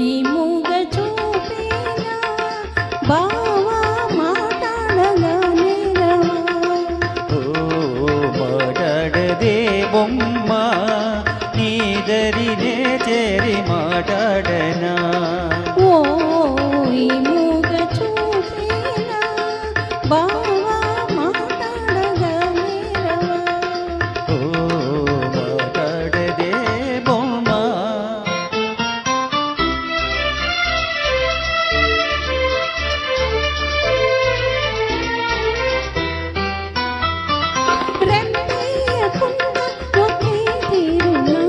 ఈ మూగ చూపేనా బావా మాట్లాడగా నేరవా. ఓ మాట్లాడదే బొమ్మ నీదరినే చేరి మాట్లాడనా. ఓ ఈ మూగ చూపేనా బావా మాట్లాడగా నేరవా. ఓ మాట్లాడదే బొమ్మ. రెప్పేయకుండా ఒకే తీరునా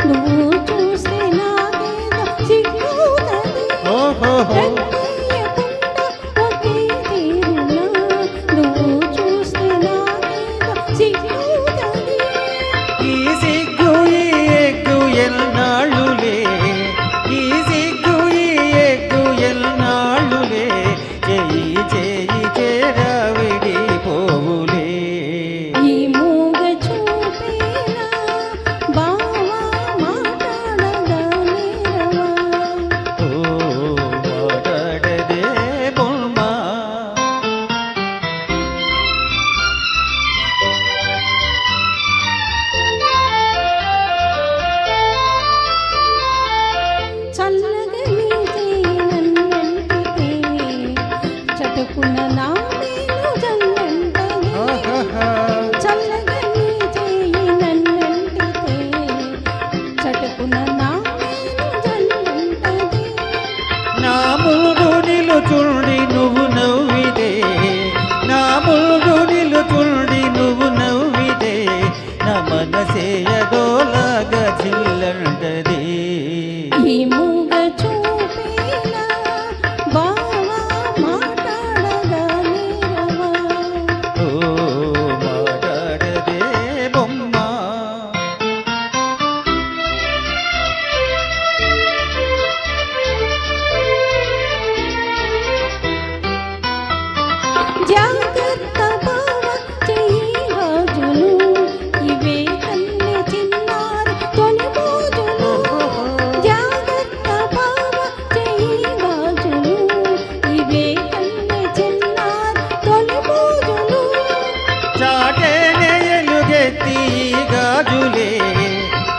నువ్వు చూస్తే నాకేదో సిగ్గుతది. ఓహోహో రెప్పేయకుండా ఒకే తీరునా నువ్వు చూస్తే నాకేదో సిగ్గుతది. ఈ సిగ్గు ఈ ఎగ్గు ఎల్నాళ్ళులే, ఈ సిగ్గు ఈ ఎగ్గు ఎల్నాళ్ళులే, చేయి చేయి చేరావిడి పోవులే. ఈ మూగ చూపేనా బావా మాట్లాడగా నేరవా. ఓ మాట్లాడదే బొమ్మ. చల్లగా నీ చేయి నన్నంటితే చటుకున నా మేలు జన్నంటది. ఆహాహా. చల్లగా నీ చేయి నన్నంటితే చటుకున నా మేలు జన్నంటది. నా ముందు నిలుచుండి నువ్వు నవ్విదే, నా ముందు నిలుచుండి నువ్వు నవ్విదే, నా మనసేయదోలాగా చిల్లంటది. ఈ మూగ చూపేనా బావా మాట్లాడగా నేరవా. ఓ మాట్లాడదే బొమ్మ. జాగ్రత్త బావ చెయ్యి గాజులు ఇవే కన్నె చిన్నారి తొలి మోజులు. జాగ్రత్త బావ చెయ్యి గాజులు ఇవే కన్నె చిన్నారి తొలి మోజులు. చాటేనే ఎలుగెత్తి ఈ గాజులే,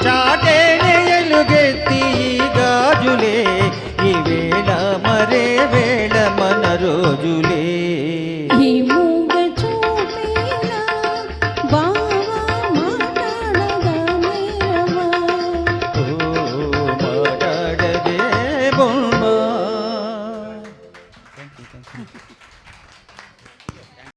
చాటేనే ఎలుగెత్తి ఈ గాజులే, ఈ వేళ మరే వేళ మన రోజులే.